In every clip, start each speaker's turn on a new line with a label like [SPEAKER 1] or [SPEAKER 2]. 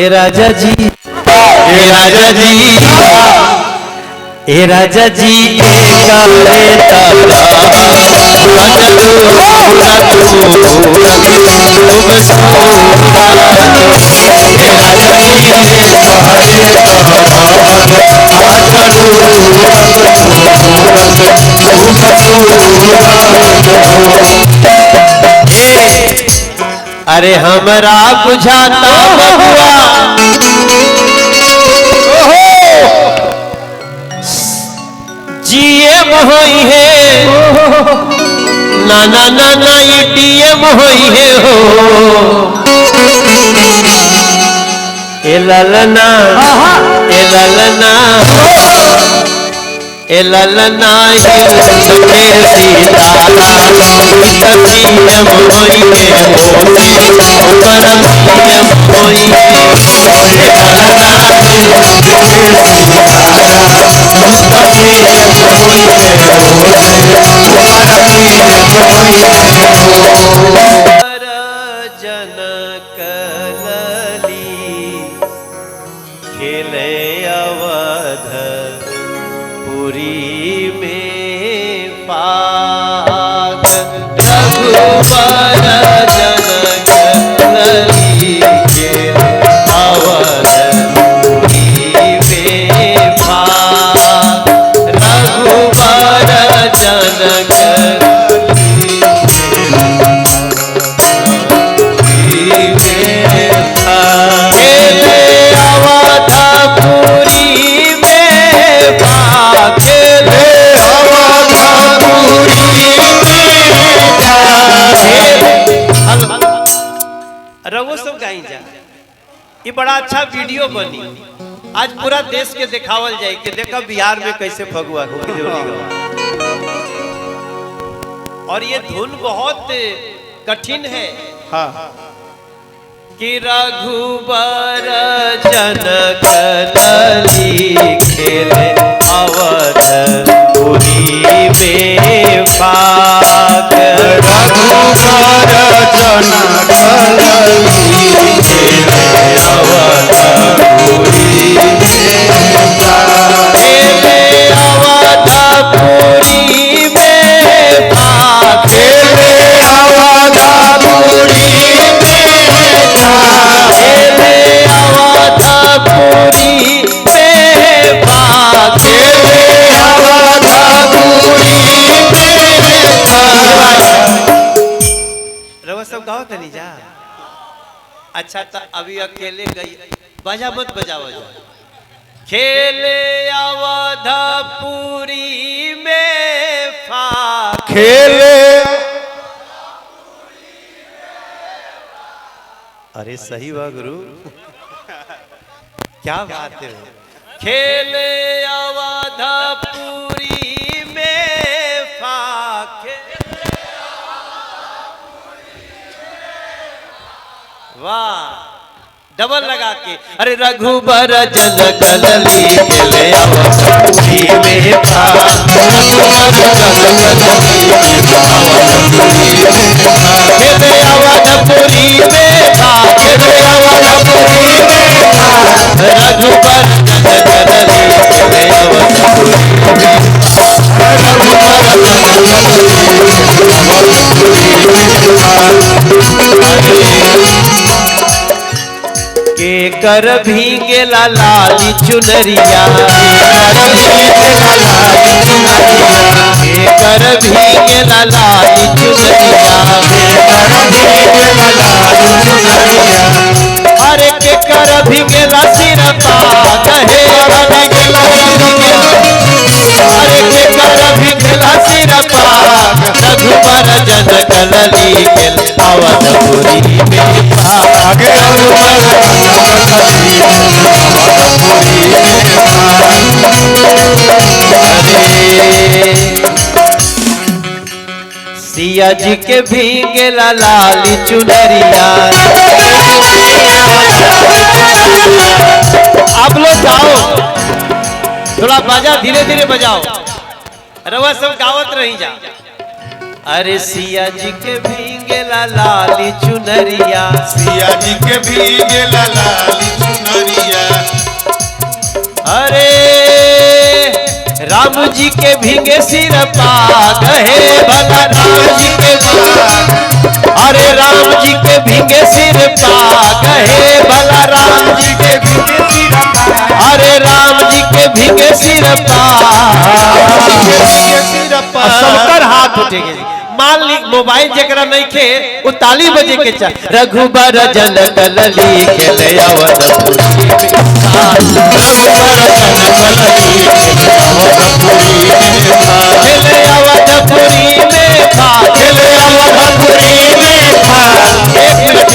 [SPEAKER 1] ए राजा जी, ए राजा जी, ए राजा जी अरे हमरा बुझाता बबुआ जीएम होई है ना ना ना ना ये डीएम होई है हो ए ललना ए ललना ए ललना जनक खेले अवध पुरी में पाग रघुबर जनक खेले अवध पुरी में पाग रघुबर जनक रवो सब गाई जा। ये बड़ा अच्छा वीडियो बनी, आज पूरा देश के दिखावल जाए कि देखा बिहार में कैसे फगुआ और ये धुन बहुत कठिन है। हाँ कि रघुबर जनक खेले अवध पुरी में पाग रघुबर जनक खेले अवध पुरी में पाग अवध पुरी में पाग अवध पुरी अच्छा तो अभी अकेले गई बजा मत बजाओ जा। खेले अवध पुरी में खेले अरे सही हुआ गुरु क्या बात है। खेले अवध पुरी में वाह डबल लगा के अरे रघुबर जनक खेले अवध पुरी में खेले अवध पुरी में रघुबर जनक खेले अवध के कर भींगेला लाली चुनरिया के कर भींगेला लाली चुनरिया अरे के कर भींगेला सिर पाग हे अरे के कर भींगेला सिर पाग रघुबर जनक खेले अवध पुरी में पाग सिया जी के भींगेला लाली चुनरिया। आप लोग गाओ, थोड़ा बाजा धीरे धीरे बजाओ, रवा सब गावत रही जा। अरे सिया जी के भींगेला लाली चुनरिया,
[SPEAKER 2] सिया जी के भीगेला लाली
[SPEAKER 1] जी के भीगे सिर पाग हे भला राम जी के अरे राम जी के भीगे सिर पाग हे भला राम जी के भीगे सिर अरे राम जी के भीगे सिर पाग सबकर हाथ उठेंगे। मान ली मोबाइल जकरा नहीं खे वो ताली बजे के चा रघुबर जन कलली खेले अवधपुरी में था खेले अवधपुरी में था। एक मिनट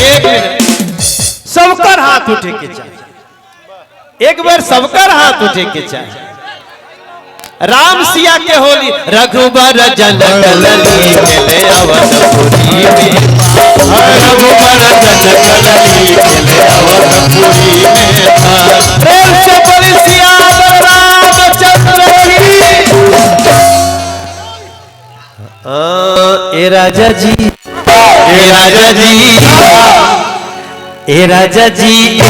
[SPEAKER 1] सबकर हाथ उठे के चाहिए, एक बार सबकर हाथ उठे के चाहिए। राम सिया के होली रघुबर जन कलली खेले अवधपुरी में रघुबर जन कलली खेले अवधपुरी में प्रेम से बोली सिया रामचंद्र की। ए राजा जी ए राजा जी ए राजा जी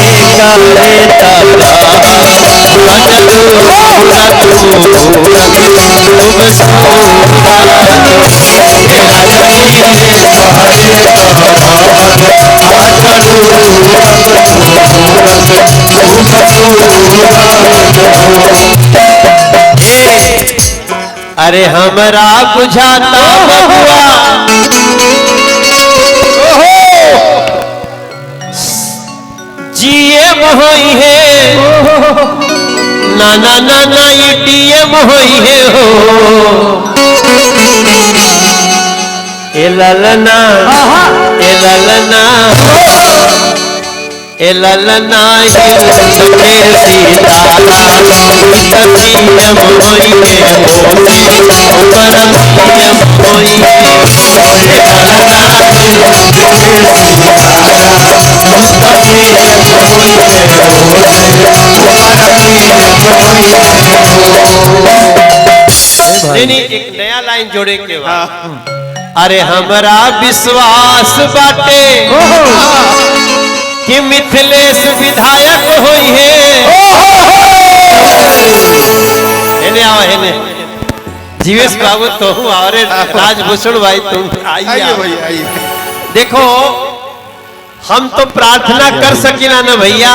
[SPEAKER 1] अरे हमरा बुझाता बबुआ जीएम होई है ना ना ना ना डीएम होई है हो ए ललना ए ललना ए ललना ये सीता डीएम होई है ऊपर डीएम होई है नहीं एक नया लाइन जोड़े के बाद अरे हमरा विश्वास बाटे कि मिथिलेश विधायक होई है। जीवेश बाबू तो हूँ और राजभूषण भाई तुम आइए भाई आइए। देखो हम तो प्रार्थना कर सकिला ना भैया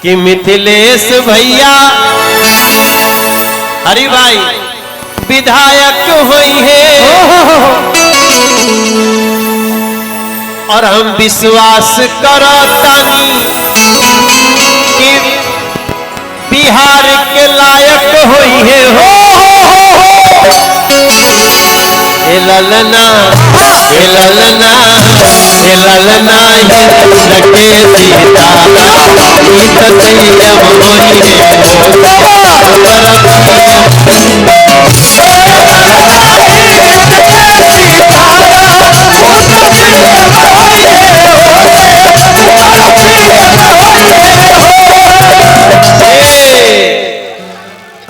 [SPEAKER 1] कि मिथिलेश भैया हरि भाई विधायक हुई है और हम विश्वास करतानी कि बिहार के लायक हुई है हो ए ललना ए ललना ए ललना रखे सीता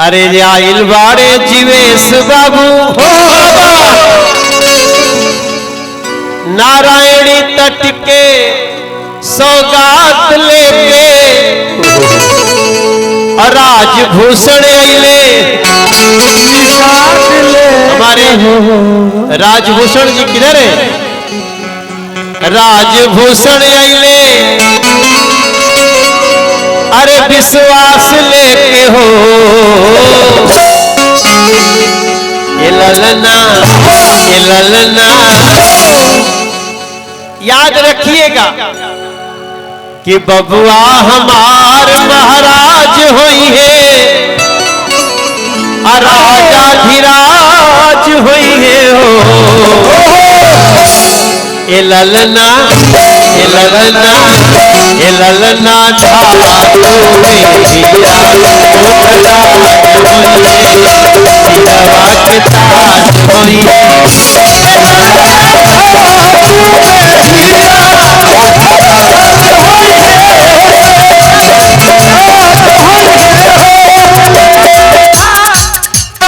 [SPEAKER 1] अरे आइल बाड़े जीवेश बाबू नारायणी तट के सौगात लेके और राजभूषण अइले हमारे राजभूषण जी किधर है? राजभूषण अइले अरे विश्वास लेके हो ये ललना याद रखिएगा कि बबुआ हमार महाराज होई है राजा धीराज होई है हो ए ललना ए ललना ए ललना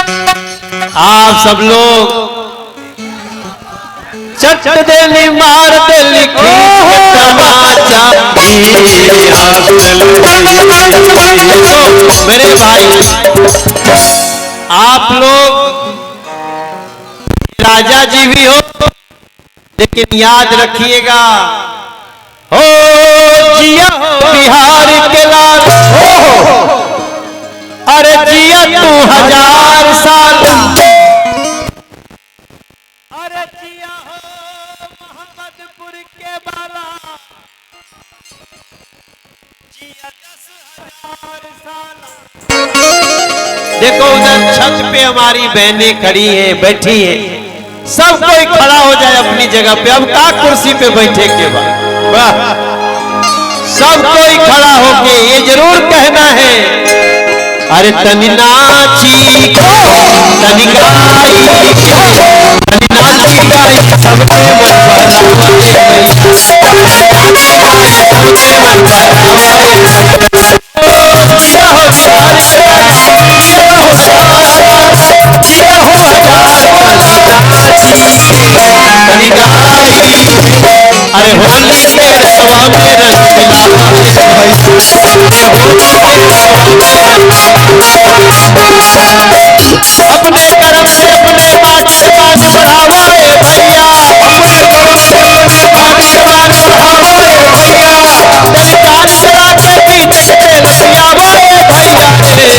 [SPEAKER 1] आप सब लोग चट देली मार देली तमाचा मेरे भाई आप लोग राजा जी भी हो, लेकिन याद रखिएगा, हो जिया हो बिहार के लाल, अरे जिया तू 1000 साल, अरे जिया हो मोहम्मदपुर के बाला, जिया 10,000 साल। देखो उधर छत पे हमारी बहनें खड़ी हैं, बैठी हैं, सब कोई खड़ा हो जाए अपनी जगह पे। अब का कुर्सी पे बैठे के बाद, वाह, सब कोई खड़ा होके ये जरूर कहना है, अरे तनी नाची तनी गाई, तनी नाची गाई सबके मन बहलावे, सबके मन बहलावे, जिया हो बिहार के लाल, जिया हो शान, जिया हो 1000 तनी गाई, अरे होली के रसवा में रंग मिलावा भाई, अपने कर्म से अपने बात से बात बढ़ावा भैया, अपने कर्म से अपने बात से बात बढ़ावा भैया, तेरे चार चला के पीछे से लसियावा भैया रे,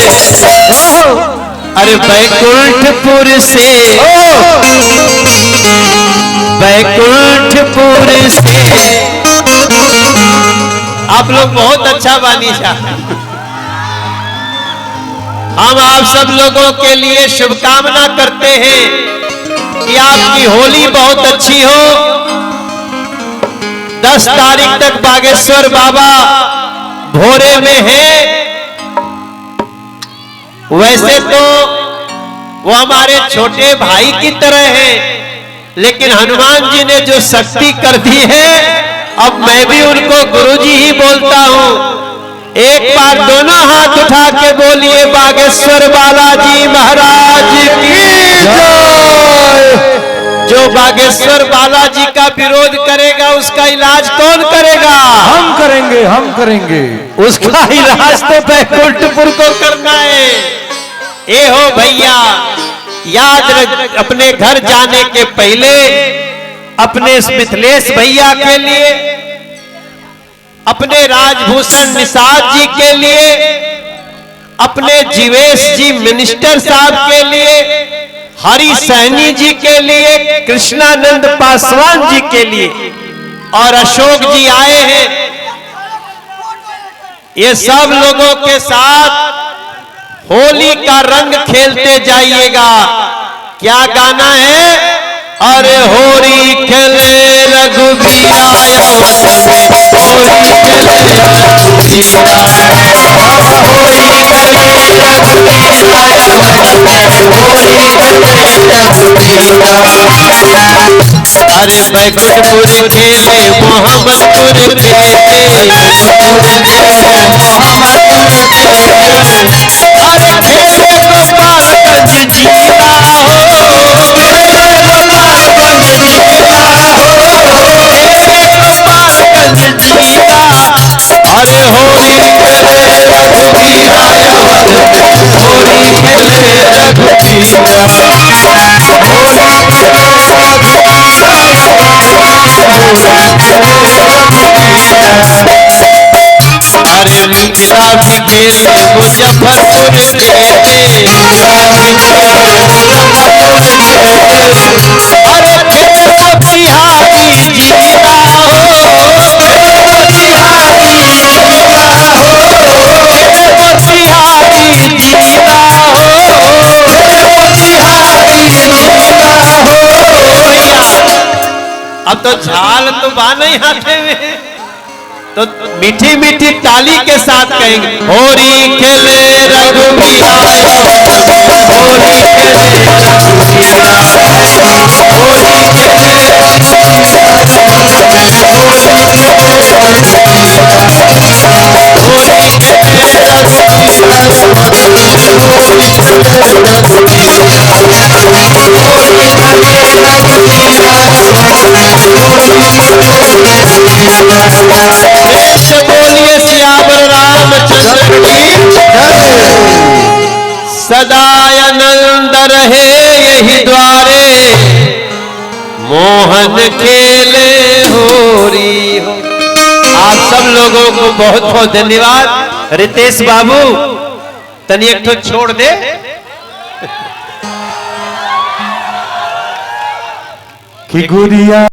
[SPEAKER 1] अरे बैकुंठपुर से, बैकुंठपुर से, आप लोग बहुत अच्छा बानी साहब। हम आप सब लोगों के लिए शुभकामना करते हैं कि आपकी होली बहुत अच्छी हो। 10 तारीख तक बागेश्वर बाबा भोरे में है। वैसे तो वो हमारे छोटे भाई की तरह है, लेकिन हनुमान जी ने जो शक्ति कर दी है, अब मैं भी उनको गुरुजी ही बोलता हूं। एक बार दोनों हाथ उठा के बोलिए, बागेश्वर बालाजी महाराज की जय। जो बागेश्वर बालाजी का विरोध करेगा उसका इलाज कौन करेगा?
[SPEAKER 2] हम करेंगे, हम करेंगे।
[SPEAKER 1] उसका इलाज तो बैकुंठपुर को करना है। ए हो भैया, याद रख, अपने घर जाने के पहले अपने मिथिलेश भैया के लिए, अपने राजभूषण निषाद जी के लिए, अपने जीवेश जी मिनिस्टर साहब के लिए, हरि सैनी जी के लिए, कृष्णानंद पासवान जी के लिए और अशोक जी आए हैं। ये सब लोगों के साथ होली का रंग खेलते जाइएगा। क्या गाना है? अरे होली खेले रघुबीरा, होली खेले रघुबीरा, होली खेले रघुबीरा, अरे बैकुंठपुर खेले मोहम्मदपुर खेले, अरे खेले गोपालगंज जीता हो, खेले गोपालगंज जीता हो, खेले गोपालगंज जीता, अरे होली खेले रघुबीरा, होली खेले रघुबीरा, अरे मिथिला भी खेले मुजफ्फरपुर खेले, अरे खेले बिहारी जीता हो, खेले बिहारी जीता हो, खेले बिहारी जीता हो, खेले बिहारी जीता हो भैया। अब तो झाल तो बान ही हाथे में, तो मीठी मीठी ताली के साथ कहेंगे, होली खेले रघुबीरा, होली खेले रघुबीरा, होली खेले बोलिए श्याम रामचंद्र की जय। सदानंद कहे यही द्वारे मोहन खेले होरी हो। आप सब लोगों को बहुत बहुत धन्यवाद। रितेश बाबू तनी एक तो छोड़ दे।
[SPEAKER 2] कि गुड़िया